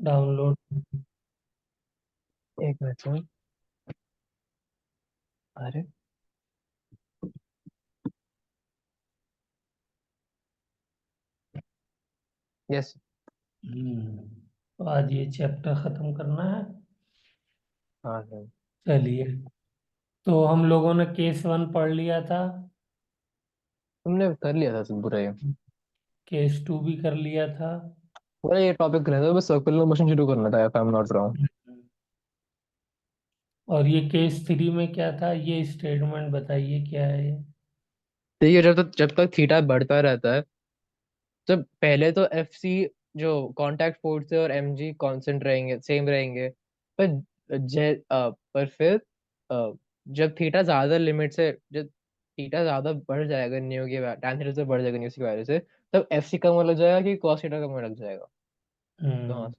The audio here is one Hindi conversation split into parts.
डाउनलोड। एक मिनट सर। अरे यस। तो आज ये चैप्टर खत्म करना है। हाँ सर। चलिए, तो हम लोगों ने केस वन पढ़ लिया था। तुमने कर लिया था सब पूरा ये। केस टू भी कर लिया था। पूरा ये टॉपिक रहता है, बस सर्कुलर मोशन शुरू करना था if I am not wrong. और ये केस थ्री में क्या था, ये स्टेटमेंट बताइए क्या है ये। ठीक है, जब तक थीटा बढ़ता रहता है, जब पहले तो एफ सी जो कांटेक्ट फोर्स है और एम जी कॉन्स्टेंट रहेंगे, सेम रहेंगे। पर पर फिर जब थीटा ज्यादा लिमिट से, जब थीटा ज्यादा बढ़ जाएगा न्यू की टैन थीटा से बढ़ जाएगा न्यू की वजह से, तब एफ सी कम होने लग जाएगा कि कॉस थीटा कम होने लग जाएगा। तो हाँ हम्म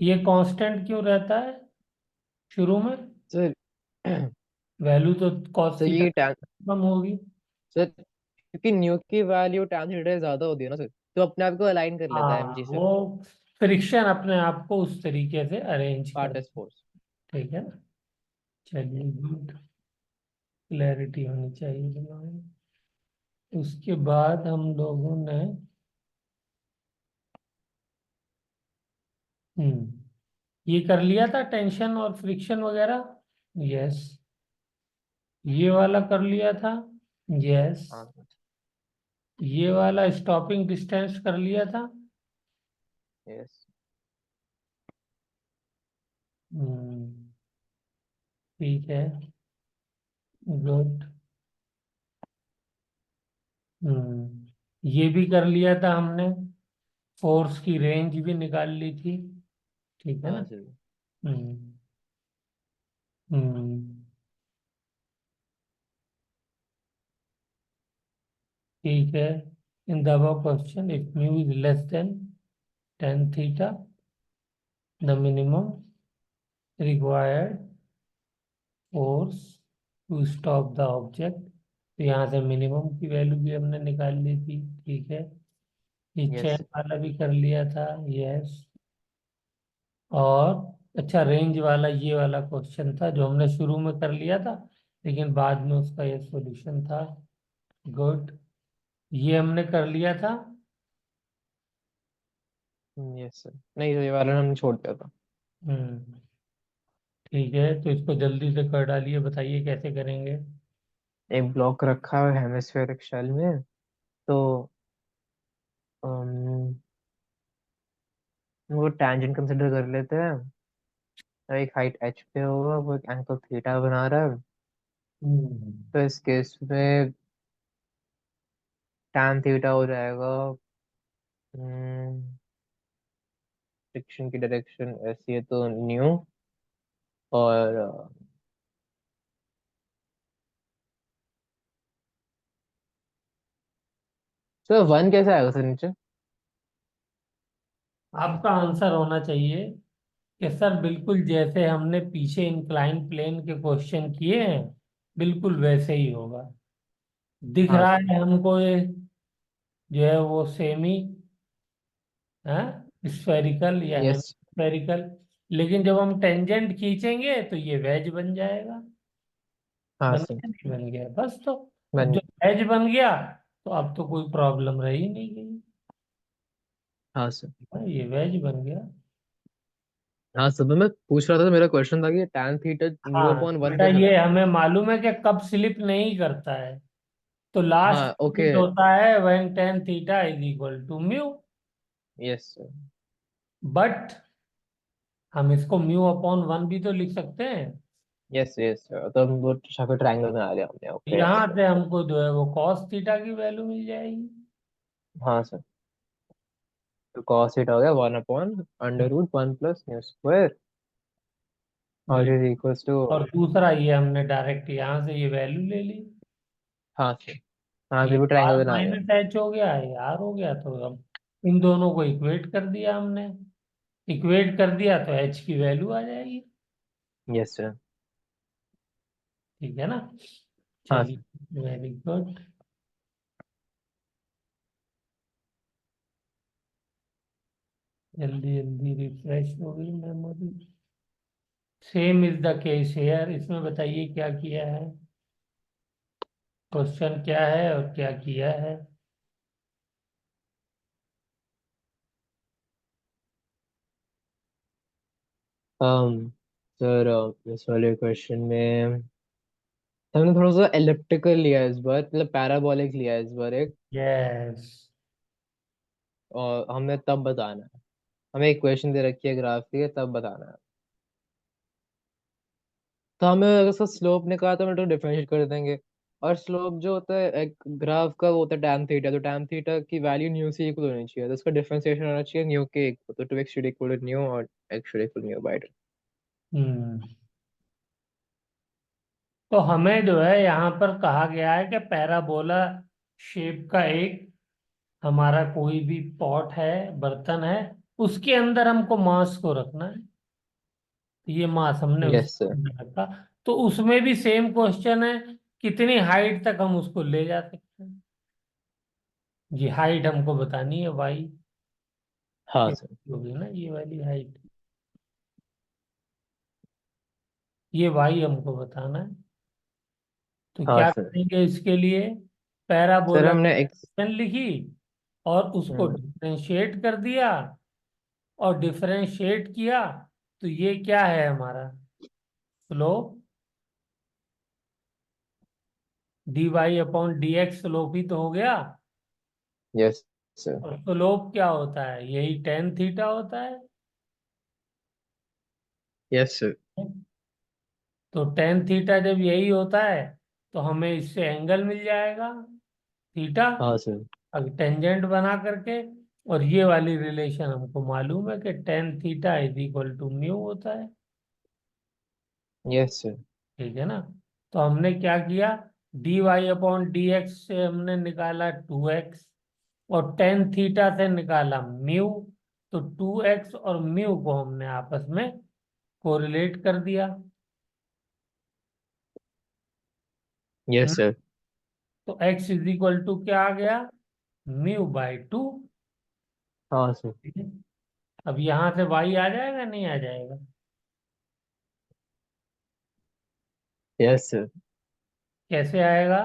ये कांस्टेंट क्यों रहता है शुरू में? सर। वैल्यू तो कॉस सर थीटा ये टैन कम होगी। सर क्योंकि न्यू की वैल्यू टैन थीटा से ज्यादा होती है ना सर, तो अपने आप को अलाइन कर लेता है हाँ, एम जी से। वो फ्रिक्शन अपने आप को उस तरीके से अरेंज कर। Parts force. ठीक है ना। चलिए, गुड। क्लैरिटी होनी चाहिए दिमाग में। उसके बाद हम लोगों ने ये कर लिया था, टेंशन और फ्रिक्शन वगैरह। यस। ये वाला कर लिया था। यस। हाँ। ये वाला स्टॉपिंग डिस्टेंस कर लिया था। यस। हम्म ठीक है। गुड। ये भी कर लिया था हमने। फोर्स की रेंज भी निकाल ली थी। ठीक है ना। हाँ सर। हम्म हम्म ठीक है। In the above question if mu is less than tan theta, the minimum required force to stop the object. तो यहाँ से मिनिमम की वैल्यू भी हमने निकाल ली थी। ठीक है। ये यस चेन सर। वाला भी कर लिया था। यस। और अच्छा, रेंज वाला ये वाला क्वेश्चन था जो हमने शुरू में कर लिया था, लेकिन बाद में उसका ये सॉल्यूशन था। गुड। ये हमने कर लिया था। यस सर, नहीं तो ये वाला हमने छोड़ दिया था। हम्म ठीक है, तो इसको जल्दी से कर डालिए, बताइए कैसे करेंगे। एक ब्लॉक रखा है हेमिस्फेरिक शेल में। तो अम, वो टैंजेंट कंसिडर कर लेते हैं। तो एक हाइट एच पे होगा, वो एक एंगल थीटा बना रहा है। हम्म तो इस केस में टैन थीटा हो जाएगा। फ्रिक्शन की डायरेक्शन ऐसी है तो न्यू। और सर वन कैसे आएगा सर नीचे? आपका आंसर होना चाहिए कि सर बिल्कुल जैसे हमने पीछे इंक्लाइन प्लेन के क्वेश्चन किए हैं, बिल्कुल वैसे ही होगा। दिख हाँ रहा सर। है हमको ये, जो है वो सेमी है, स्फेरिकल या यस। हेमिस्फेरिकल। लेकिन जब हम टेंजेंट खींचेंगे तो ये वेज बन जाएगा। हाँ बन सर। गया नहीं बन गया, बस तो। अब वन। जब वेज बन गया तो अब तो कोई प्रॉब्लम रही नहीं गई। हाँ सर। हाँ, ये वेज बन गया। हाँ सर, मैं पूछ रहा था, मेरा क्वेश्चन था कि टैन थीटा न्यू हाँ अपॉन वन बेटा, कैसे ये लाएं? हमें मालूम है कि कब स्लिप नहीं करता है। तो लास्ट हाँ ओके। स्लिप होता है when tan theta is equal to mu. Yes sir. But हम इसको म्यू अपॉन वन भी तो लिख सकते हैं। यस यस सर, तो हम वो शाखा ट्रायंगल में आ गया हमने, ओके यस यहाँ सर। से हमको जो है वो कॉस थीटा की वैल्यू मिल जाएगी। हाँ सर। तो कॉस थीटा हो गया one upon under root one plus nu square और इज बिल्कुल। Equals to. और दूसरा ये हमने डायरेक्ट यहाँ से ये वैल्यू ले ली। हाँ सर। हाँ ये फिर वो आर ट्रायंगल बना आ गया। माइनस एच हो गया, ये आर हो गया, तो अब इन दोनों को इक्वेट कर दिया हमने। इक्वेट कर दिया तो एच की वैल्यू आ जाएगी। Yes sir. ठीक है ना। हाँ सर। चलिए, वेरी गुड। जल्दी जल्दी रिफ्रेश हो गई memory. Same is the case hair, इसमें बताइए क्या किया है, क्वेश्चन क्या है और क्या किया है। सर इस वाले क्वेश्चन में हमने थोड़ा सा एलिप्टिकल लिया है इस बार, मतलब पैराबोलिक लिया है इस बार एक। यस। और हमें तब बताना है, हमें एक क्वेश्चन दे रखी है ग्राफ की, तब बताना है। तो हमें अगर उसका स्लोप निकाला तो हम तो डिफरेंशिएट कर देंगे। और स्लोप जो होता है एक ग्राफ का, वो होता है टैन थीटा, तो टैन थीटा की वैल्यू न्यू से इक्वल होनी चाहिए, तो उसका डिफरेंशिएशन होना चाहिए न्यू के इक्वल, तो 2x should equal to nu और x should equal nu by 2। हम्म। तो हमें जो है यहाँ पर कहा गया है कि पैराबोला शेप का एक हमारा कोई भी पॉट है, बर्तन है, उसके अंदर हमको मास को रखना है। तो ये मास हमने यस उसके सर। अंदर रखा। तो उसमें भी सेम क्वेश्चन है, कितनी हाइट तक हम उसको ले जा सकते हैं। जी हाइट हमको बतानी है, वाई हाँ सर। होगी ना ये वाली हाइट, ये वाई हमको बताना है। तो हाँ क्या सर। करेंगे इसके लिए, सर पैराबोला हमने की एक equation लिखी और उसको हम्म, डिफरेंशिएट कर दिया, और डिफरेंशिएट किया तो ये क्या है हमारा slope, D Y upon D X slope ही तो हो गया। Yes sir. और स्लोप क्या होता है, यही टेन थीटा होता है। Yes sir. तो टेन थीटा जब यही होता है तो हमें इससे एंगल मिल जाएगा थीटा, हाँ सर। अब टेंजेंट बना करके। और ये वाली रिलेशन हमको मालूम है कि tan theta is equal to mu होता है। Yes sir. ठीक है ना। तो हमने क्या किया, D Y upon D X से हमने निकाला टू एक्स, और टेन थीटा से निकाला म्यू। तो टू एक्स और म्यू को हमने आपस में कोरिलेट कर दिया। यस हम्म, सर। तो एक्स इज इक्वल टू क्या आ गया, म्यू बाई टू। हाँ सर। ठीक है। अब यहां से वाई आ जाएगा नहीं आ जाएगा, यस सर। कैसे आएगा,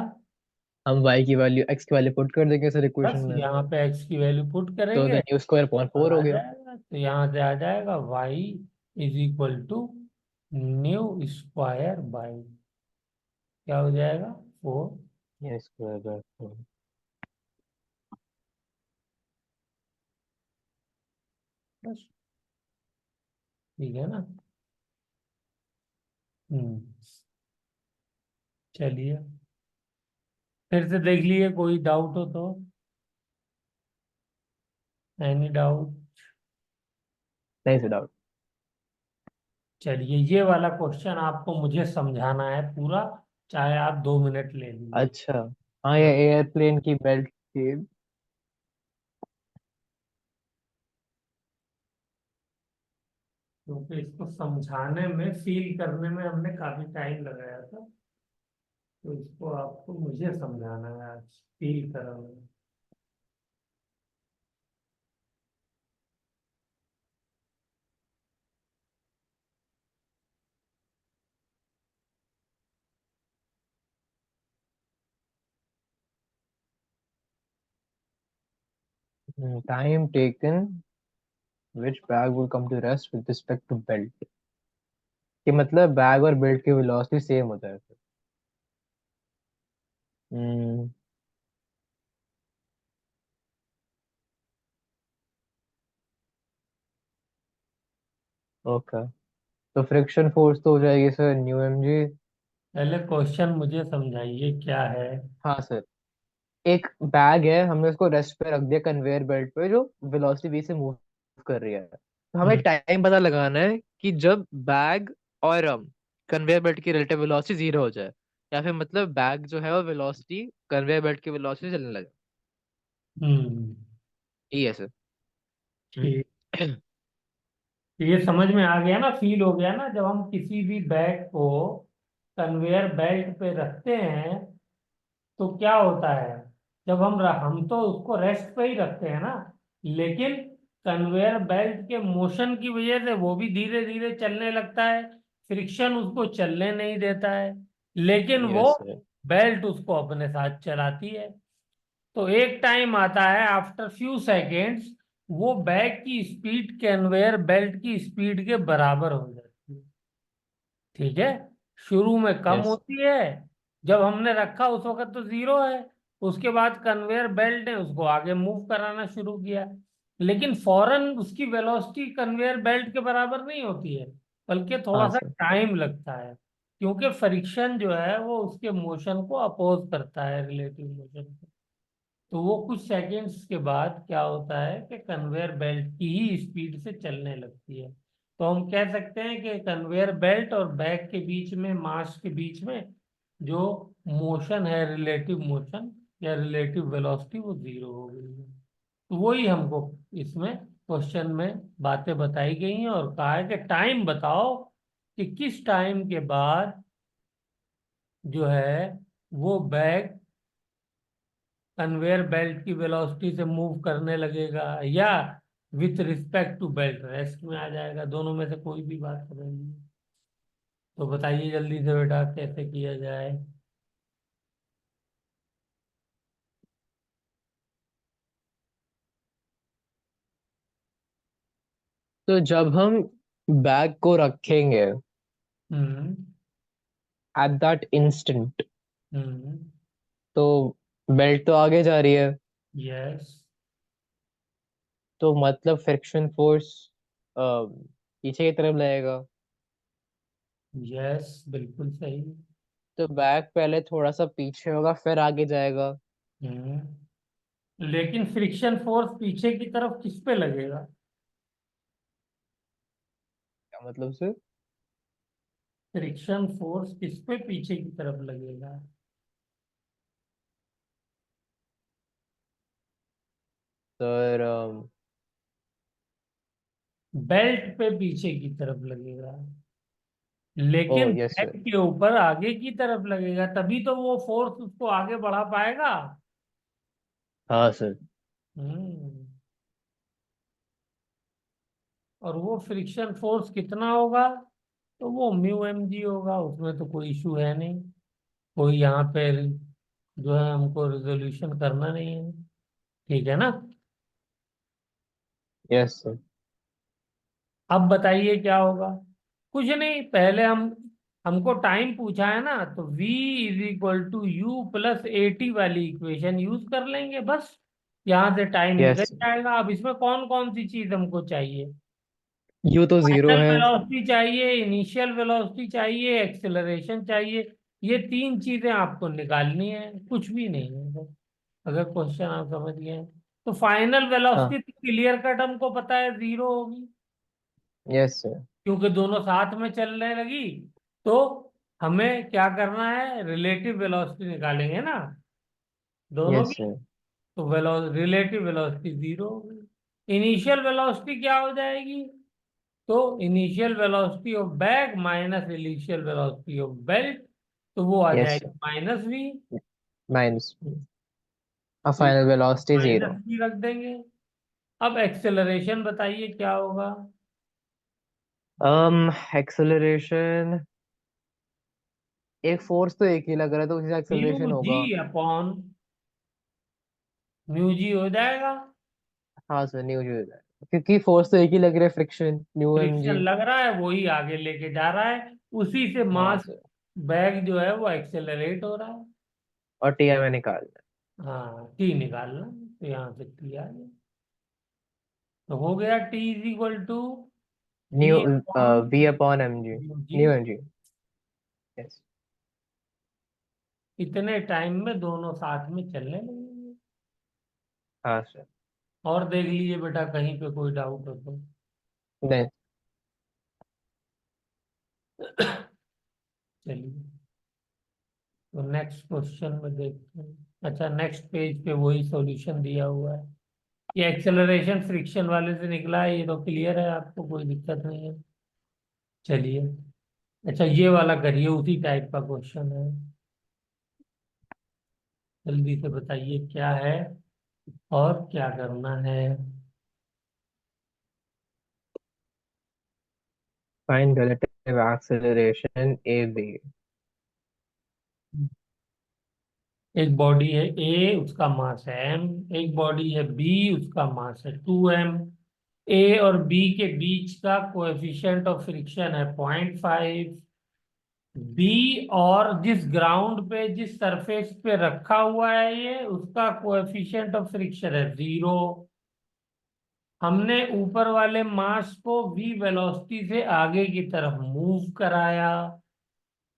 हम y की वैल्यू x की वैल्यू पुट कर देंगे सर इक्वेशन बस में। यहाँ पे एक्स की वैल्यू पुट तो करेंगे न्यू स्क्वायर अपॉन और 4 आ हो गया। जाएगा। तो यहाँ से आ जाएगा Y is equal to nu square by, क्या हो जाएगा, फोर। ये स्क्वायर बाय 4। बस, ठीक है ना। हम्म। चलिए फिर से देख लिए, कोई डाउट हो तो, एनी डाउट। नहीं सर डाउट। चलिए ये वाला क्वेश्चन आपको मुझे समझाना है पूरा, चाहे आप 2 मिनट ले लीजिए। अच्छा। हाँ ये एयरप्लेन की बेल्ट थी। क्योंकि इसको समझाने में, फील करने में हमने काफी टाइम लगाया था, तो इसको आपको मुझे समझाना है आज, फील कराना time taken which bag would come to rest with respect to belt, कि मतलब बैग और बेल्ट की वेलोसिटी सेम होता है। हम्म। ओके। तो फ्रिक्शन फोर्स तो हो जाएगी सर न्यू एम जी। पहले क्वेश्चन मुझे समझाइए क्या है। हाँ सर। एक बैग है, हमने उसको रेस्ट पे रख दिया कन्वेयर बेल्ट पे, जो वेलोसिटी वी से मूव कर रही है। तो हमें हम्म। टाइम पता लगाना है कि जब बैग और कन्वेयर बेल्ट की रिलेटिव वेलोसिटी जीरो हो जाए, या फिर मतलब बैग जो है वो वेलोसिटी कन्वेयर बेल्ट की वेलोसिटी से चलने लगे। हम्म। ये है सर। ठीक। ये समझ में आ गया ना, फील हो गया ना, जब हम किसी भी बैग को कन्वेयर बेल्ट पे रखते हैं तो क्या होता है, जब हम तो उसको रेस्ट पे ही रखते हैं ना, लेकिन कन्वेयर बेल्ट के मोशन की वजह से वो भी धीरे धीरे चलने लगता है, फ्रिक्शन उसको चलने नहीं देता है, लेकिन वो यस सर। बेल्ट उसको अपने साथ चलाती है। तो एक टाइम आता है आफ्टर फ्यू सेकेंड्स, वो बैग की स्पीड कन्वेयर बेल्ट की स्पीड के बराबर हो जाती है। ठीक है, शुरू में कम यस होती है, जब हमने रखा उस वक्त तो जीरो है, उसके बाद कन्वेयर बेल्ट ने उसको आगे मूव कराना शुरू किया, लेकिन फौरन उसकी वेलोसिटी कन्वेयर बेल्ट के बराबर नहीं होती है, बल्कि थोड़ा हाँ सा सर। टाइम लगता है, क्योंकि फ्रिक्शन जो है वो उसके मोशन को अपोज करता है, रिलेटिव मोशन को। तो वो कुछ सेकंड्स के बाद क्या होता है कि कन्वेयर बेल्ट की ही स्पीड से चलने लगती है। तो हम कह सकते हैं कि कन्वेयर बेल्ट और बैग के बीच में, मास के बीच में जो मोशन है, रिलेटिव मोशन या रिलेटिव वेलोसिटी, वो जीरो हो गई है। तो वही हमको इसमें क्वेश्चन में बातें बताई गई हैं, और कहा है कि टाइम बताओ कि किस टाइम के बाद जो है वो बैग कन्वेयर बेल्ट की वेलोसिटी से मूव करने लगेगा, या with respect to belt rest में आ जाएगा, दोनों में से कोई भी बात करेंगे। तो बताइए जल्दी से बेटा कैसे किया जाए। तो जब हम बैग को रखेंगे हम्म। एट दैट इंस्टेंट, हम्म। तो बेल्ट तो आगे जा रही है, यस। तो मतलब फ्रिक्शन फोर्स पीछे की तरफ लगेगा। यस, बिल्कुल सही। तो बैग पहले थोड़ा सा पीछे होगा फिर आगे जाएगा। हम्म। लेकिन फ्रिक्शन फोर्स पीछे की तरफ किस पे लगेगा? क्या मतलब सर? फ्रिक्शन फोर्स किस पे पीछे की तरफ लगेगा? सर बेल्ट पे पीछे की तरफ लगेगा, ओ लेकिन यस बैक सर। के ऊपर आगे की तरफ लगेगा, तभी तो वो फोर्स उसको आगे बढ़ा पाएगा। हाँ सर। हम्म। और वो फ्रिक्शन फोर्स कितना होगा? तो वो म्यू एम जी होगा, उसमें तो कोई इशू है नहीं, कोई यहाँ पे जो है हमको रिजोल्यूशन करना नहीं है। ठीक है ना? Yes sir. अब बताइए क्या होगा। कुछ नहीं, पहले हमको टाइम पूछा है ना, तो v is equal to u plus A T वाली इक्वेशन यूज कर लेंगे बस, यहां से टाइम निकल यस। जाएगा। अब इसमें कौन कौन सी चीज हमको चाहिए? यू तो जीरो फाइनल है। वेलोसिटी चाहिए, इनिशियल वेलोसिटी चाहिए, एक्सेलरेशन चाहिए। ये तीन चीजें आपको निकालनी है, कुछ भी नहीं है बस। अगर क्वेश्चन आप समझ गए हैं। तो फाइनल हाँ। वेलोसिटी क्लियर कट हमको पता है, जीरो होगी, यस सर। क्योंकि दोनों साथ में चलने लगी। तो हमें क्या करना है, रिलेटिव वेलोसिटी निकालेंगे ना दोनों यस की। सर। तो रिलेटिव वेलोसिटी जीरो होगी। इनिशियल वेलोसिटी क्या हो जाएगी? तो initial velocity of bag minus initial velocity of belt, तो वो आ यस जाएगी सर। Minus V. माइनस। और तो final velocity zero. Minus V रख देंगे। अब एक्सेलरेशन बताइए क्या होगा? एक्सेलरेशन, एक फोर्स तो एक ही लग रहा है तो उसी का म्यू एक्सेलरेशन जी होगा। अपॉन म्यू जी हो जाएगा। हाँ सर, न्यू जी, क्योंकि फोर्स तो एक ही लग रहा है, फ्रिक्शन न्यू एम फ्रिक्शन जी। लग रहा है, वही आगे लेके जा रहा है, उसी से हाँ मास सर। बैग जो है वो एक्सेलरेट हो रहा है। और टी हमें निकालना हाँ, टी निकालना, तो यहाँ से टी आ गया। तो हो गया टी इज इक्वल टू है। Nu V upon V upon M G. G. Nu M G. Yes. इतने टाइम में दोनों साथ में चलने लगेंगे। हाँ सर। और देख लीजिए बेटा, कहीं पे कोई डाउट हो तो। नहीं। चलिए, तो नेक्स्ट क्वेश्चन में देखते हैं। अच्छा, नेक्स्ट पेज पे वही सॉल्यूशन दिया हुआ है। ये एक्सेलरेशन फ्रिक्शन वाले से निकला है, ये तो क्लियर है, आपको कोई दिक्कत नहीं है। चलिए, अच्छा ये वाला करिए, उसी टाइप का क्वेश्चन है। जल्दी से बताइए क्या है और क्या करना है। Find relative acceleration A B. एक बॉडी है ए, उसका मास है एम। एक बॉडी है बी, उसका मास है 2m। ए और बी के बीच का कोएफिशिएंट ऑफ फ्रिक्शन है 0.5। बी और जिस ग्राउंड पे, जिस सरफेस पे रखा हुआ है ये, उसका कोएफिशिएंट ऑफ फ्रिक्शन है 0। हमने ऊपर वाले मास को v वेलोसिटी से आगे की तरफ मूव कराया।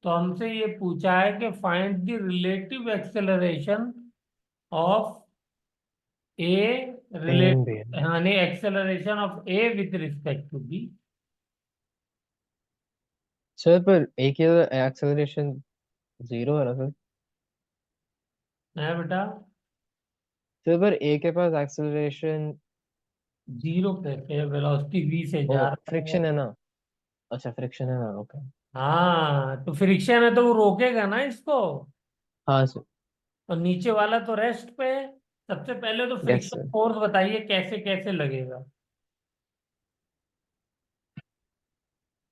तो हमसे ये पूछा है कि find the relative acceleration of A, same relate भी है। यानी acceleration of A with respect to B. Sir पर ए की एक्सेलरेशन जीरो है ना सर? है बेटा? सर पर ए के पास एक्सेलरेशन, जीरो कैसे? वेलोसिटी v से ओ जा रहा है। फ्रिक्शन है ना? अच्छा फ्रिक्शन है ना, ओके। हाँ, तो फ्रिक्शन है तो वो रोकेगा ना इसको। हाँ सर। और नीचे वाला तो रेस्ट पे है। सबसे पहले तो यस फ्रिक्शन सर। फोर्स बताइए कैसे कैसे लगेगा।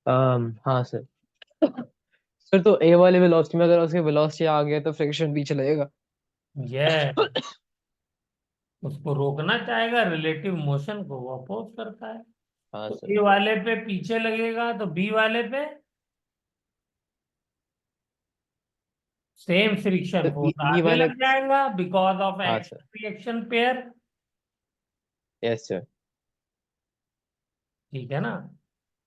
हाँ सर। सर तो ए वाले वेलोसिटी में अगर उसकी वेलोसिटी आ गया तो फ्रिक्शन भी चलेगा। ये उसको रोकना चाहेगा, रिलेटिव मोशन को वो अपोज करता है। हाँ तो सर। ए वाले पे पीछे लगेगा, तो बी वाले पे सेम फ्रिक्शन तो फोर्स बी आगे वाले। लग जाएगा बिकॉज ऑफ हाँ sir. Action reaction pair. Yes sir. ठीक है ना?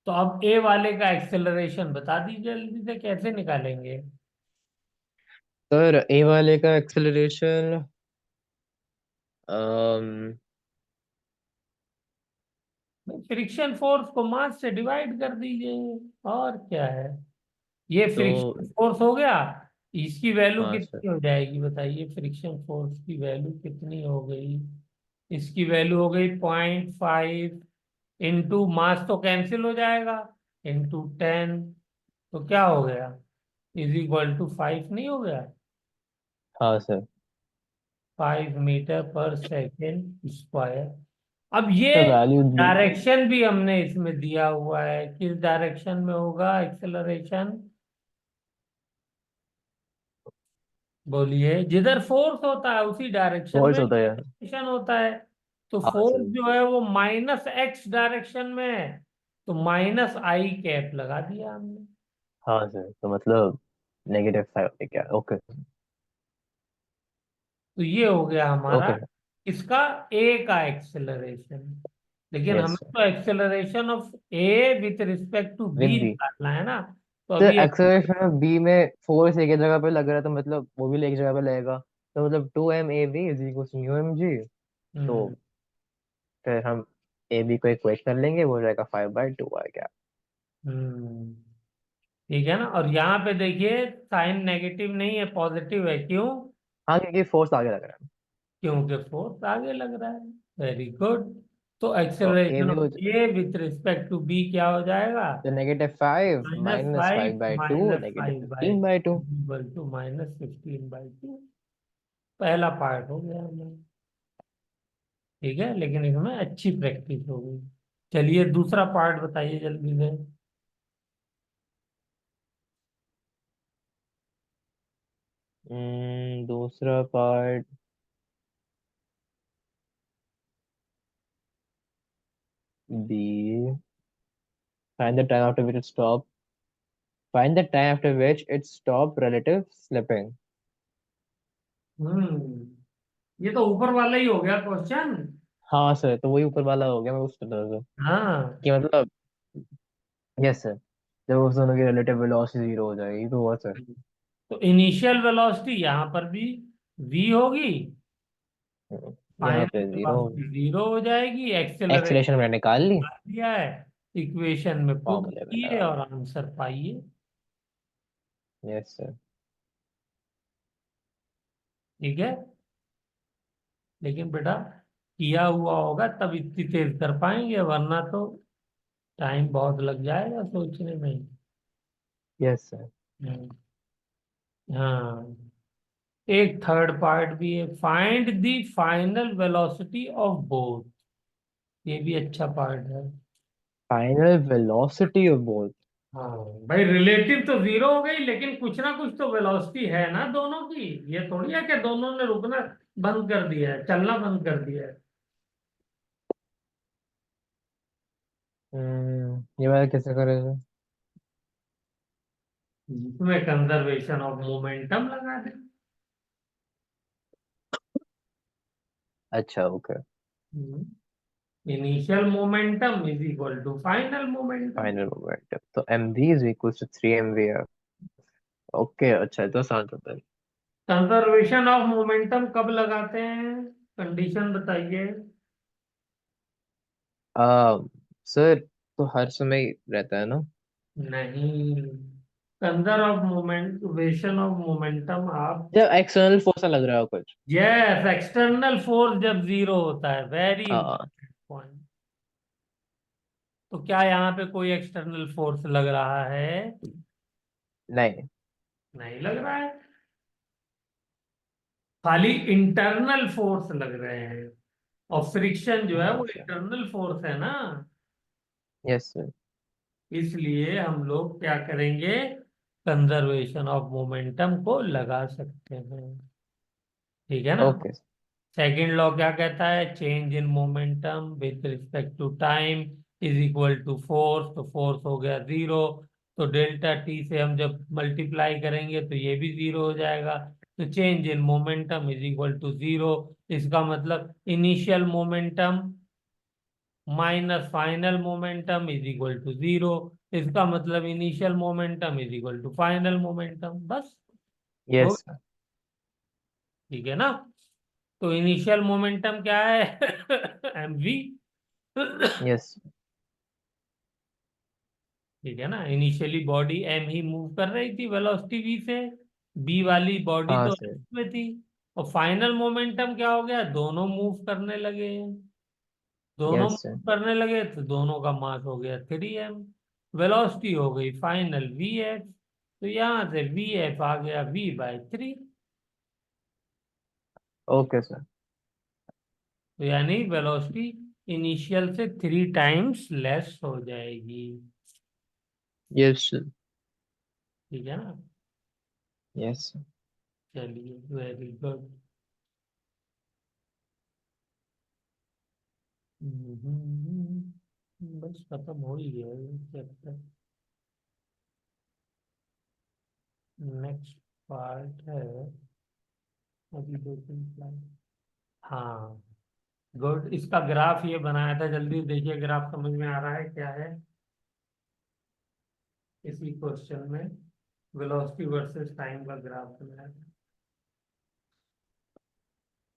तो अब ए वाले का एक्सेलरेशन बता दीजिए जल्दी से, कैसे निकालेंगे? सर ए वाले का एक्सेलरेशन, फ्रिक्शन फोर्स को मास से डिवाइड कर दीजिए, और क्या है। ये तो फ्रिक्शन फोर्स हो गया। इसकी वैल्यू हाँ सर। कितनी हो जाएगी बताइए? फ्रिक्शन फोर्स की वैल्यू कितनी हो गई? इसकी वैल्यू हो गई 0.5 इंटू मास तो कैंसिल हो जाएगा, इंटू 10। तो क्या हो गया? इज इक्वल टू 5 नहीं हो गया? हाँ सर। 5 मीटर पर सेकेंड स्क्वायर। अब ये सर वैल्यू। डायरेक्शन भी हमने इसमें दिया हुआ है, किस डायरेक्शन में होगा एक्सेलरेशन? बोलिए। जिधर फोर्स होता है उसी डायरेक्शन में फोर्स होता है। एक्सेलरेशन होता है। तो हाँ फोर्स सर। जो है वो -x डायरेक्शन में है। तो -i कैप लगा दिया हमने। हाँ सर तो मतलब -5 क्या? ओके। तो ये हो गया हमारा ओके। इसका ए का एक्सेलरेशन। लेकिन यस हमें सर। तो acceleration of A with respect to with B B. निकालना है ना। तो तो अभी एक्सेलरेशन बी में फोर्स एक ही जगह पे लग रहा है तो मतलब वो भी एक जगह पे लगेगा, तो मतलब 2m ab is equal to μmg। तो हम्म फिर हम ए बी को इक्वेट कर लेंगे, वो हो जाएगा 5/2 क्या? हम्म ठीक है ना? और यहाँ पे देखिए साइन नेगेटिव नहीं है, पॉजिटिव है। क्यों? हाँ क्योंकि फोर्स आगे लग रहा है। क्योंकि फोर्स आगे लग रहा है। Very good. तो तो ए एक्सेलरेशन बी हो of A with respect to B क्या हो जाएगा? तो -5 minus five -5 by two minus negative 15/2। 5/2 equal to -15/2। पहला पार्ट हो गया हमें। ठीक है, लेकिन इसमें अच्छी प्रैक्टिस हो गई। चलिए दूसरा पार्ट बताइए जल्दी से। दूसरा part B. Find the time after which it stop. Find the time after which it stop relative slipping. ये तो ऊपर वाला ही हो गया क्वेश्चन। हाँ सर तो वही ऊपर वाला हो गया, मैं उस तरह से हाँ। कि मतलब। Yes sir. जब उस दोनों की रिलेटिव वेलोसिटी जीरो हो जाएगी तो वो सर। तो इनिशियल वेलोसिटी यहाँ पर भी v होगी। यहाँ फाइनल पे जीरो। वेलोसिटी 0 हो जाएगी। एक्सेलरेशन एक्सेलेरेशन मैंने निकाल ली दिया है, इक्वेशन में पुट फॉर्मूले में कीजिए लगा। और आंसर पाइए। Yes sir. ठीक है, लेकिन बेटा किया हुआ होगा तब इतनी तेज कर पाएंगे, वरना तो टाइम बहुत लग जाएगा सोचने में। Yes sir. हम्म, हाँ। एक थर्ड पार्ट भी है, find the final velocity of both. ये भी अच्छा पार्ट है। Final velocity of both. हाँ भाई, रिलेटिव तो जीरो हो गई, लेकिन कुछ ना कुछ तो वेलोसिटी है ना दोनों की। ये थोड़ी है कि दोनों ने रुकना बंद कर दिया है, चलना बंद कर दिया है। ये बात कैसे करेगा? इसमें कंजर्वेशन ऑफ मोमेंटम लगा दे। अच्छा okay. Initial momentum is equal to final momentum. Final momentum तो mv is equal to 3 mv। Okay अच्छा तो साथ होता है। कंजर्वेशन ऑफ मोमेंटम कब लगाते हैं? कंडीशन बताइए। आ सर तो हर समय रहता है ना? नहीं, कंजर्वेशन ऑफ मोमेंटम आप, जब एक्सटर्नल फोर्स लग रहा हो कुछ। यस, एक्सटर्नल फोर्स जब जीरो होता है, वेरी हाँ। Important point. तो क्या यहाँ पे कोई एक्सटर्नल फोर्स लग रहा है? नहीं। नहीं लग रहा है, खाली इंटरनल फोर्स लग रहे हैं। और फ्रिक्शन जो है वो अच्छा। इंटरनल फोर्स है ना। Yes sir. इसलिए हम लोग क्या करेंगे, कंजर्वेशन ऑफ मोमेंटम को लगा सकते हैं। ठीक है ना। ओके। सेकंड लॉ क्या कहता है? Change in momentum with respect to time is equal to force. तो फोर्स हो गया जीरो, तो डेल्टा टी से हम जब मल्टीप्लाई करेंगे तो ये भी जीरो हो जाएगा। तो change in momentum is equal to zero. इसका मतलब initial momentum minus final momentum is equal to zero. इसका मतलब initial momentum is equal to final momentum, बस। हो, यस सर। ठीक है ना। तो इनिशियल मोमेंटम क्या है? mv। यस। ठीक है ना, इनिशियली बॉडी m ही मूव कर रही थी वेलोसिटी v से, b वाली बॉडी हाँ तो सर। s में थी। और फाइनल मोमेंटम क्या हो गया? दोनों मूव करने लगे। दोनों यस मूव सर। करने लगे तो दोनों का मास हो गया 3m। वेलोसिटी हो गई फाइनल vf। तो यहां से vf आ गया v/3। Okay sir. तो यानी वेलोसिटी इनिशियल से 3 टाइम्स लेस हो जाएगी। Yes sir. ठीक है ना। Yes sir. चलिए, वेरी गुड। बस खत्म हो ही गया ये चैप्टर। नेक्स्ट पार्ट है, अभी 2 3 स्लाइड। हाँ, गुड। इसका ग्राफ ये बनाया था, जल्दी देखिए, ग्राफ समझ में आ रहा है क्या है इसी क्वेश्चन में? वेलोसिटी वर्सेस टाइम का ग्राफ बनाया था।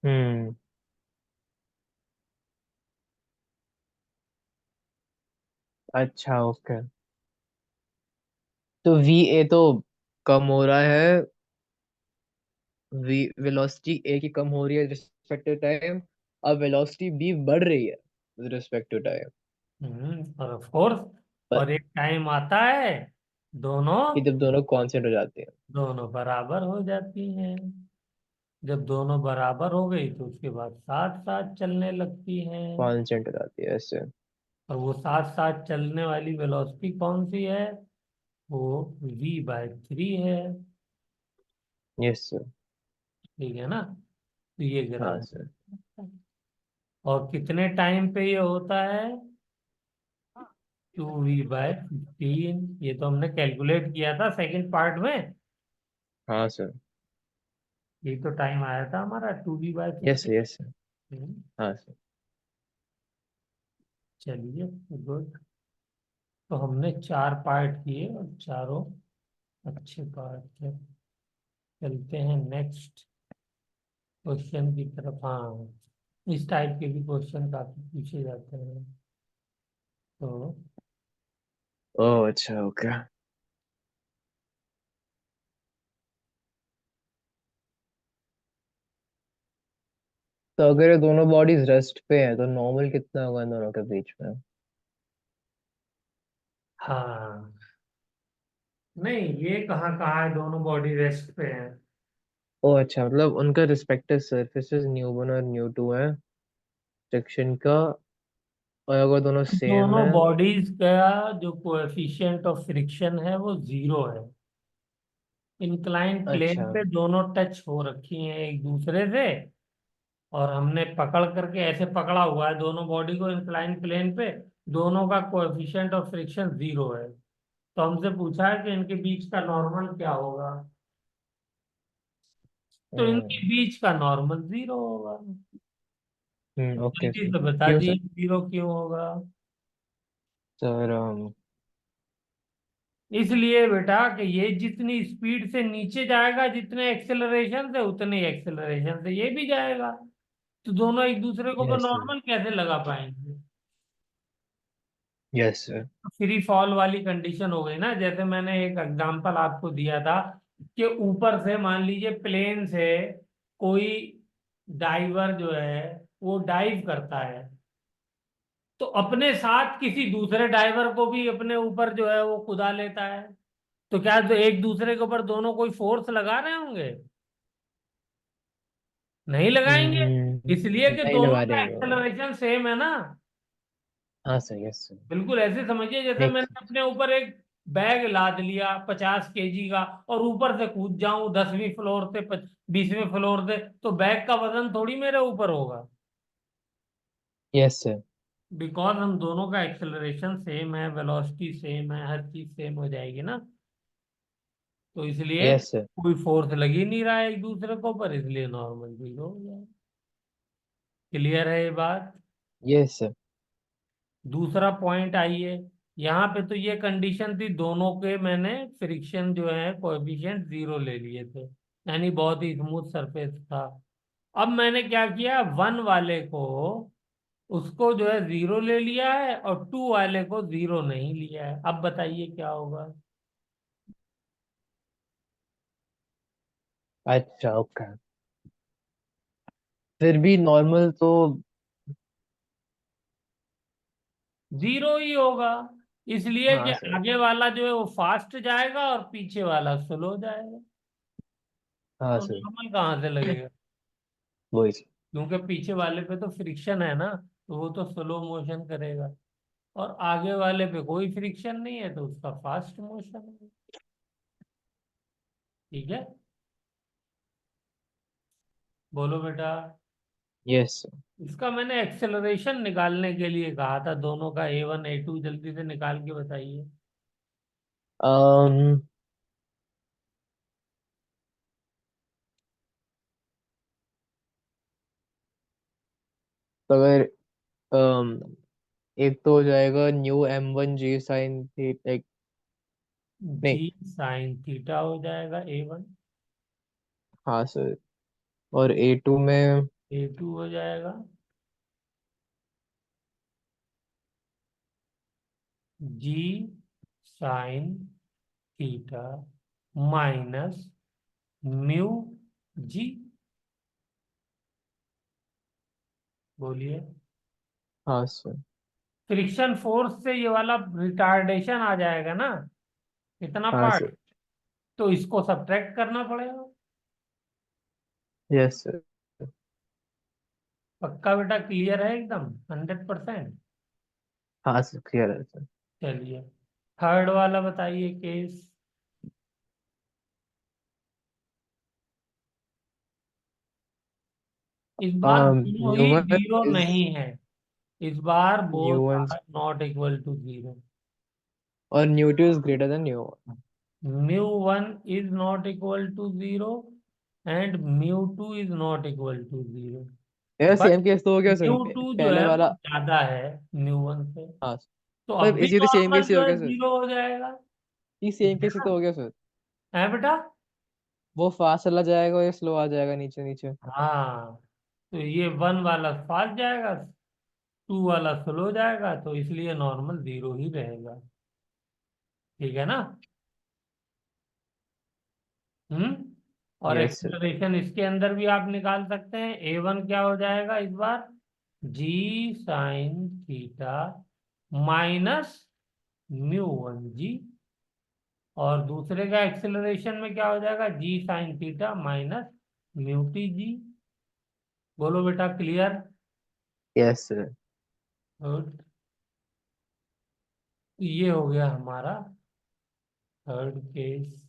हम्म। अच्छा ओके। तो वी ए तो कम हो रहा है, वी वेलोसिटी ए की कम हो रही है रिस्पेक्ट टू टाइम। अब वेलोसिटी बी बढ़ रही है रिस्पेक्ट टू टाइम। और ऑफ कोर्स, पर और एक टाइम आता है दोनों कि जब दोनों कॉन्स्टेंट हो जाते हैं। दोनों बराबर हो जाती हैं। जब दोनों बराबर हो गई तो उसके बाद साथ साथ चलने लगती हैं। कॉन्स्टेंट हो जाती है ऐसे। और वो साथ साथ चलने वाली वेलोसिटी कौन सी है? वो v/3 है। Yes sir. ठीक है ना। तो ये हाँ ग्राफ, सर। और कितने टाइम पे ये होता है? 2v/15। ये तो हमने कैलकुलेट किया था सेकंड पार्ट में। हाँ सर। ये तो टाइम आया था हमारा two V by yes fifteen yes sir. हाँ सर। चलिए, गुड। तो हमने 4 पार्ट किए और चारों अच्छे पार्ट थे। चलते हैं नेक्स्ट क्वेश्चन की तरफ। हाँ, इस टाइप के भी क्वेश्चन काफी पूछे जाते हैं। तो ओह अच्छा ओके। तो अगर ये दोनों बॉडीज रेस्ट पे हैं तो नॉर्मल कितना होगा इन दोनों के बीच में? हाँ, नहीं, ये कहाँ कहाँ है दोनों बॉडी रेस्ट पे हैं? ओह अच्छा मतलब उनका रिस्पेक्टिव सरफेसेस न्यू वन और न्यू टू है सेक्शन का। और अगर दोनों सेम दोनों है। बॉडीज का जो कोएफिशिएंट ऑफ फ्रिक्शन है वो जीरो है। इंक्लाइन प्लेन अच्छा। पे दोनों टच हो रखी हैं एक दूसरे से, और हमने पकड़ करके ऐसे पकड़ा हुआ है दोनों बॉडी को इंक्लाइन प्लेन पे। दोनों का कोएफिशिएंट ऑफ फ्रिक्शन जीरो है। तो हमसे पूछा है कि इनके बीच का नॉर्मल क्या होगा। तो इनके हम्म। बीच का नॉर्मल जीरो होगा। ओके जल्दी सर, से बता क्यों दिए सर? जीरो क्यों होगा। सर इसलिए बेटा कि ये जितनी स्पीड से नीचे जाएगा, जितने एक्सेलरेशन से, उतने एक्सेलरेशन से ये भी जाएगा। तो दोनों एक दूसरे को यस सर। नॉर्मल कैसे लगा पाएंगे। Yes sir. फ्री फॉल वाली कंडीशन हो गई ना। जैसे मैंने एक एग्जांपल आपको दिया था कि ऊपर से मान लीजिए प्लेन से कोई डाइवर जो है वो डाइव करता है, तो अपने साथ किसी दूसरे डाइवर को भी अपने ऊपर जो है वो कुदा लेता है। तो क्या तो एक दूसरे के ऊपर दोनों कोई फोर्स लगा रहे होंगे? नहीं लगाएंगे। इसलिए कि नहीं दोनों लगा का देंगे वो। एक्सेलरेशन सेम है ना। हाँ सर, यस सर। बिल्कुल ऐसे समझिए जैसे मेक मैंने अपने ऊपर एक बैग लाद लिया 50 केजी का, और ऊपर से कूद जाऊं 10वीं फ्लोर से 20वें फ्लोर से, तो बैग का वजन थोड़ी मेरे ऊपर होगा। Yes sir. बिकॉज हम दोनों का एक्सेलरेशन सेम है, वेलोसिटी सेम है, हर चीज सेम हो जाएगी ना। तो इसलिए यस सर। कोई फोर्स लग ही नहीं रहा है एक दूसरे को, पर इसलिए नॉर्मल जीरो हो जाए। क्लियर है ये बात। Yes sir. दूसरा पॉइंट आइए। यहाँ पे तो ये कंडीशन थी, दोनों के मैंने फ्रिक्शन जो है कोएफिशिएंट जीरो ले लिए थे, यानी बहुत ही स्मूथ सरफेस था। अब मैंने क्या किया, वन वाले को उसको जो है जीरो ले लिया है, और टू वाले को जीरो नहीं लिया है। अब बताइए क्या होगा। अच्छा, ओके। फिर भी नॉर्मल तो। जीरो ही होगा, इसलिए कि हाँ सर। आगे वाला जो है वो फास्ट जाएगा और पीछे वाला स्लो जाएगा। हाँ तो सर। नॉर्मल कहाँ से लगेगा? वही सर। क्योंकि पीछे वाले पे तो फ्रिक्शन है ना, तो वो तो स्लो मोशन करेगा। और आगे वाले पे कोई फ्रिक्शन नहीं है, तो उसका फास्ट मोशन है। ठीक है, बोलो बेटा। Yes sir. इसका मैंने एक्सेलरेशन निकालने के लिए कहा था, दोनों का A1 A2 जल्दी से निकाल के बताइए। um, तो अगर एक तो हो जाएगा न्यू M1 G साइन थी एक। जी नहीं। साइन थीटा हो जाएगा A1। हाँ सर। और A2 में A2 हो जाएगा g sine theta minus mu G. बोलिए। हाँ सर। फ्रिक्शन फोर्स से ये वाला रिटार्डेशन आ जाएगा ना, इतना हाँ पार्ट। सर। तो इसको सब्ट्रैक्ट करना पड़ेगा। Yes sir. पक्का बेटा, क्लियर है एकदम 100%? हाँ सर, क्लियर है सर। चलिए, थर्ड वाला बताइए केस। इस बार दोनों न्यू ही वन जीरो इज नहीं है। इस बार mu both one are not equal to zero. और mu two is greater than mu one. Mu one is not equal to zero and mu two is not equal to zero. यार बट सेम केस तो हो गया सर, म्यू टू जो पहले है वो वाला। ज्यादा है म्यू वन से। हाँ तो सर, अब भी इसी तो सेम नॉर्मल केस ही जो हो है गया सर। जीरो हो जाएगा। ये ठीक सेम है केस ही ना? तो हो गया सर। है बेटा। वो फास्ट चला जाएगा या स्लो आ जाएगा नीचे नीचे। हाँ, तो ये वन वाला फास्ट जाएगा, टू वाला स्लो जाएगा, तो इसलिए नॉर्मल जीरो ही रहेगा। ठीक है ना? और यस सर। एक्सेलरेशन इसके अंदर भी आप निकाल सकते हैं। A1 क्या हो जाएगा इस बार, g sine theta minus mu one g. और दूसरे का एक्सेलरेशन में क्या हो जाएगा, g sine theta minus mu T g. बोलो बेटा, क्लियर? Yes sir. गुड। ये हो गया हमारा थर्ड केस।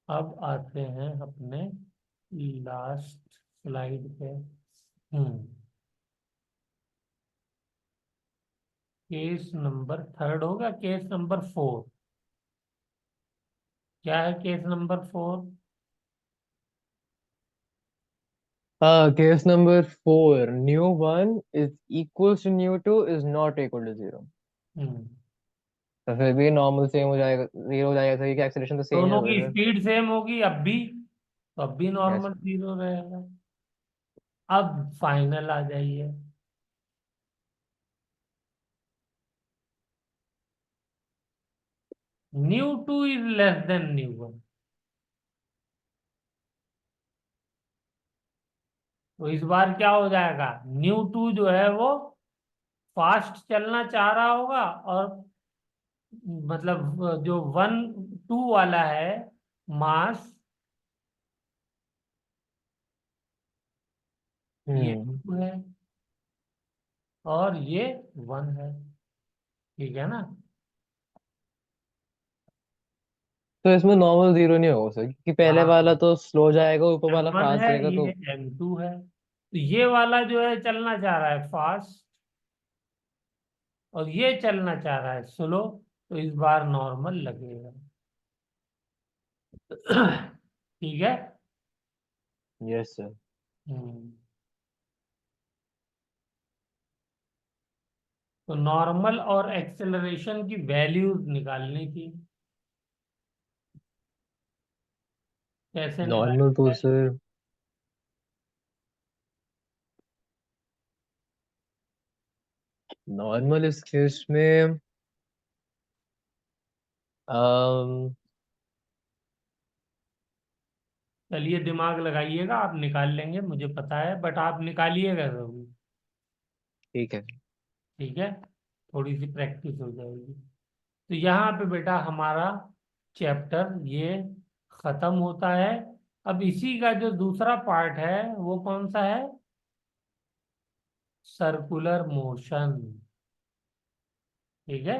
अब आते हैं अपने लास्ट स्लाइड पे। केस नंबर थर्ड होगा, केस नंबर 4। क्या है case number 4? Case number 4, nu1 is equals to nu2 is not equal to 0। हम्म तो फिर भी नॉर्मल सेम हो जाएगा, 0 हो जाएगा, क्योंकि एक्सेलरेशन तो सेम ही दोनों होगा की फिर। स्पीड सेम होगी अब भी, तो अब भी यस। नॉर्मल 0 रहेगा। अब फाइनल आ जाइए। nu2 is less then nu1, तो इस बार क्या हो जाएगा? nu2 जो है वो फास्ट चलना चाह रहा होगा, और मतलब जो 1 2 वाला है मास, ये हम्म 2 है और ये 1 है। ठीक है ना? तो इसमें नॉर्मल 0 नहीं होगा सर, क्योंकि पहले वाला हाँ, तो स्लो जाएगा, ऊपर वाला m1 फास्ट है, जाएगा ये तो। m2 है, तो ये वाला जो है चलना चाह रहा है फास्ट, और ये चलना चाह रहा है स्लो, तो इस बार नॉर्मल लगेगा। ठीक है। Yes sir. हम्म तो नॉर्मल और एक्सेलरेशन की वैल्यूज निकालनी थी। कैसे नॉर्मल तो निकालते हैं? सर, नॉर्मल इस केस में अम, चलिए दिमाग लगाइएगा, आप निकाल लेंगे मुझे पता है, बट आप निकालिएगा जरूर। ठीक है। ठीक है, थोड़ी सी प्रैक्टिस हो जाएगी। तो यहाँ पे बेटा हमारा चैप्टर ये खत्म होता है। अब इसी का जो दूसरा पार्ट है वो कौन सा है? Circular motion. ठीक है,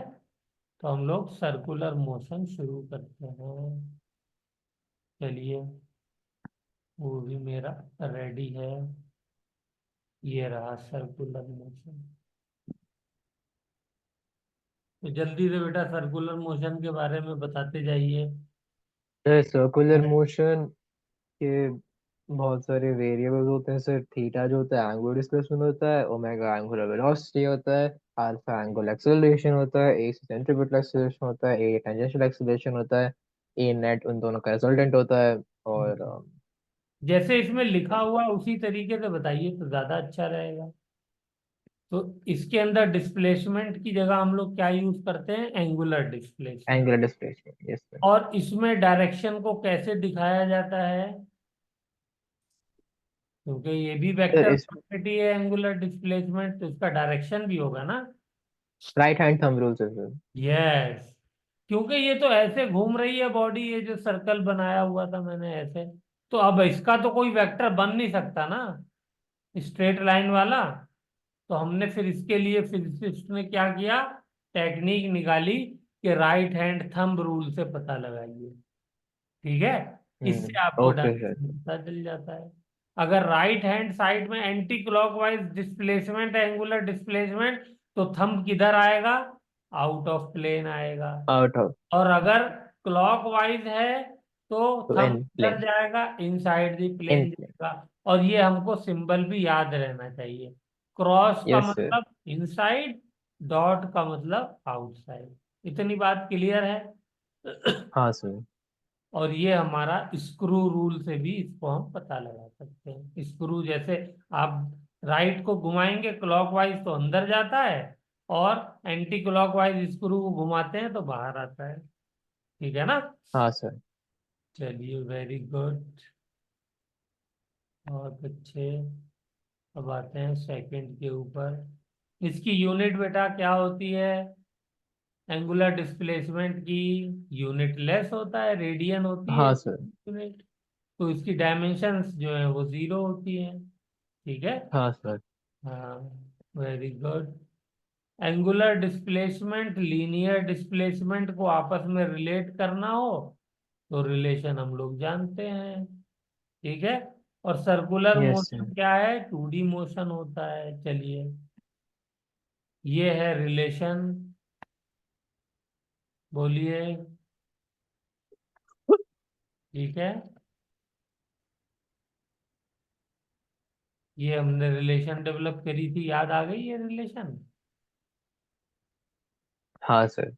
तो हम लोग सर्कुलर मोशन शुरू करते हैं। चलिए, वो भी मेरा रेडी है। ये रहा सर्कुलर मोशन। तो जल्दी से बेटा सर्कुलर मोशन के बारे में बताते जाइए। सर्कुलर मोशन के बहुत सारे वेरिएबल्स होते हैं सर। थीटा जो होता है एंगुलर डिस्प्लेसमेंट होता है, ओमेगा एंगुलर वेलोसिटी होता है, अल्फा एंगुलर एक्सेलरेशन होता है, ए सेंट्रीपिटल एक्सेलरेशन होता है, ए टेंजेंशियल एक्सेलरेशन होता है, ए नेट उन दोनों का रिजल्टेंट होता है। और जैसे इसमें लिखा हुआ उसी तरीके से बताइए तो ज्यादा अच्छा रहेगा। तो इसके अंदर डिस्प्लेसमेंट की जगह हम लोग क्या यूज करते हैं? Angular displacement. Angular displacement, yes sir. और इसमें डायरेक्शन को कैसे दिखाया जाता है? क्योंकि ये भी सर वेक्टर इस क्वांटिटी है एंगुलर डिस्प्लेसमेंट, तो इसका डायरेक्शन भी होगा ना? राइट हैंड थंब रूल से सर। यस, क्योंकि ये तो ऐसे घूम रही है बॉडी, ये जो सर्कल बनाया हुआ था मैंने ऐसे, तो अब इसका तो कोई वेक्टर बन नहीं सकता ना, स्ट्रेट लाइन वाला। तो हमने फिर इसके लिए फिजिसिस्ट ने क्या किया? टेक्निक निकाली कि राइट हैंड थंब रूल से पता लगाइए। ठीक है, इससे आपको ओके सर। डायरेक्शन पता चल जाता है। अगर राइट हैंड साइड में anti clockwise displacement, angular displacement, तो थंब किधर आएगा? आउट ऑफ प्लेन आएगा। Out of. और अगर क्लॉकवाइज है तो तो थंब इन किधर प्लेन। जाएगा? Inside the in plane plane. जाएगा। और ये हमको सिंबल भी याद रहना चाहिए। क्रॉस का यस सर। मतलब इनसाइड, डॉट का मतलब आउटसाइड। इतनी बात क्लियर है? हाँ सर। और ये हमारा स्क्रू रूल से भी इसको हम पता लगा सकते हैं। स्क्रू जैसे आप राइट को घुमाएंगे क्लॉकवाइज तो अंदर जाता है, और एंटी क्लॉकवाइज स्क्रू को घुमाते हैं तो बाहर आता है। ठीक है ना? हाँ सर। चलिए, वेरी गुड, बहुत अच्छे। अब आते हैं सेकंड के ऊपर। इसकी यूनिट बेटा क्या होती है? एंगुलर डिस्प्लेसमेंट की यूनिट लेस होता है, रेडियन होती है हाँ सर। यूनिट। तो इसकी डायमेंशंस जो है वो 0 होती है। ठीक है। हाँ सर। हाँ, very good. Angular displacement linear displacement को आपस में रिलेट करना हो तो रिलेशन हम लोग जानते हैं, ठीक है। और सर्कुलर यस सर। मोशन क्या है, 2D मोशन होता है। चलिए, ये है रिलेशन, बोलिए, ठीक है। ये हमने रिलेशन डेवलप करी थी, याद आ गई ये रिलेशन? हाँ सर।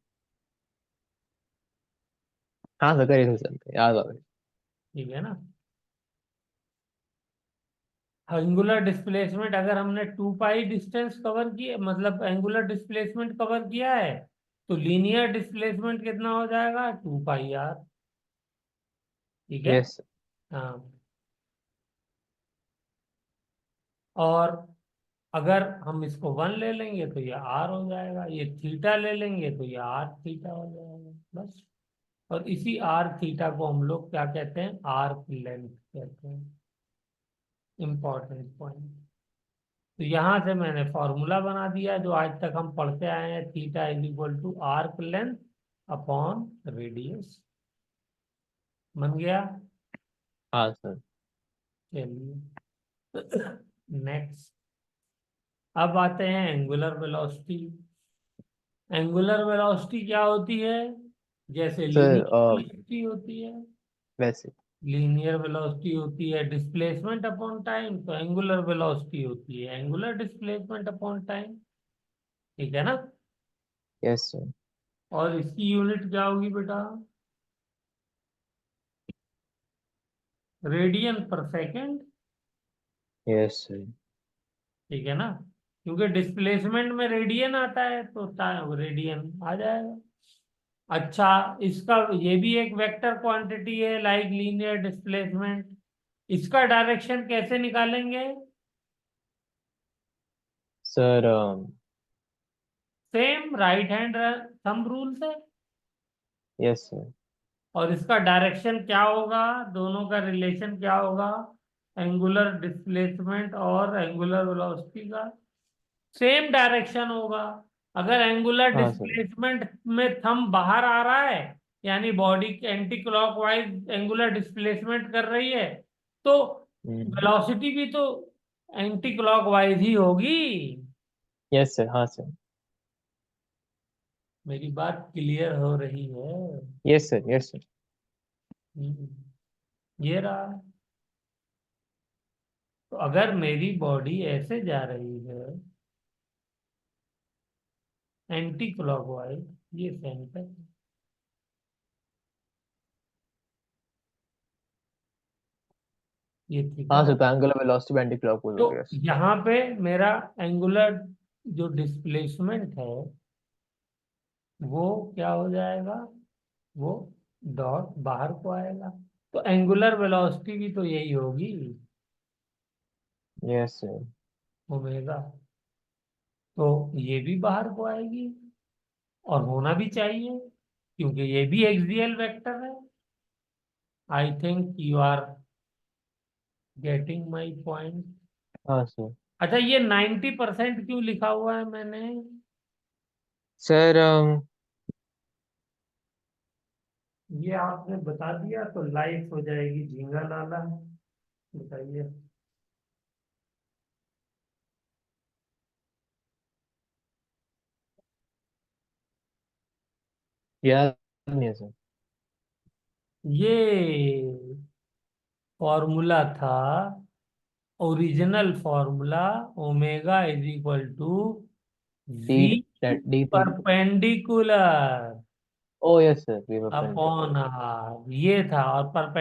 हाँ सर, करिए सर, चलते याद आ गई। ठीक है ना। एंगुलर डिस्प्लेसमेंट अगर हमने 2 पाई डिस्टेंस कवर किया, मतलब एंगुलर डिस्प्लेसमेंट कवर किया है, तो लीनियर डिस्प्लेसमेंट कितना हो जाएगा, 2 पाई आर, ठीक है। यस। हाँ, और अगर हम इसको 1 ले लेंगे तो ये आर हो जाएगा, ये थीटा ले लेंगे तो ये आर थीटा हो जाएगा, बस। और इसी आर थीटा को हम लोग क्या कहते हैं, आर्क लेंथ कहते हैं। Important point. तो यहां से मैंने फॉर्मूला बना दिया जो आज तक हम पढ़ते आए हैं, theta is equal to arc length upon radius. बन गया। हाँ सर। चलिए नेक्स्ट, अब आते हैं एंगुलर वेलोसिटी। एंगुलर वेलोसिटी क्या होती है, जैसे सर लीनियर वेलोसिटी होती है। वैसे। लीनियर वेलोसिटी होती है डिस्प्लेसमेंट अपॉन टाइम, तो एंगुलर वेलोसिटी होती है एंगुलर डिस्प्लेसमेंट अपॉन टाइम, ठीक है ना। Yes sir. और इसकी यूनिट क्या होगी बेटा, रेडियन पर सेकेंड, यस सर। ठीक है ना। क्योंकि डिस्प्लेसमेंट में रेडियन आता है तो रेडियन आ जाएगा। अच्छा, इसका ये भी एक वेक्टर क्वांटिटी है लाइक लीनियर डिस्प्लेसमेंट। इसका डायरेक्शन कैसे निकालेंगे, sir same right hand thumb rule से। Yes sir. और इसका डायरेक्शन क्या होगा, दोनों का रिलेशन क्या होगा, एंगुलर डिस्प्लेसमेंट और एंगुलर वेलोसिटी का सेम डायरेक्शन होगा। अगर एंगुलर हाँ सर। डिस्प्लेसमेंट में थंब बाहर आ रहा है, यानी body anti clockwise angular displacement कर रही है, तो वेलोसिटी भी तो एंटी क्लॉकवाइज ही होगी। Yes sir. हाँ सर। मेरी बात क्लियर हो रही है? Yes sir. Yes sir. हम्म, ये रहा। तो अगर मेरी बॉडी ऐसे जा रही है एंटी क्लॉकवाइज, ये सेंटर, ये थीटा हाँ सर, हो, तो एंगुलर वेलोसिटी एंटी क्लॉकवाइज तो होगा, यस। यहाँ पे मेरा एंगुलर जो डिस्प्लेसमेंट है वो क्या हो जाएगा, वो डॉट बाहर को आएगा। तो एंगुलर वेलोसिटी भी तो यही होगी, यस सर। ओमेगा। तो ये भी बाहर को आएगी, और होना भी चाहिए क्योंकि ये भी एक्सियल वेक्टर है। I think you are getting my point. हाँ सर। अच्छा, ये 90% क्यों लिखा हुआ है मैंने? सर ये आपने बता दिया तो लाइफ हो जाएगी झींगा लाला। बताइए। याद नहीं है सर। ये फॉर्मूला था, original formula, omega is equal to D V D T. Perpendicular ओ यस सर, वी वर अपॉन फ्रेंड। आर, ये था। और परपेंडिकुलर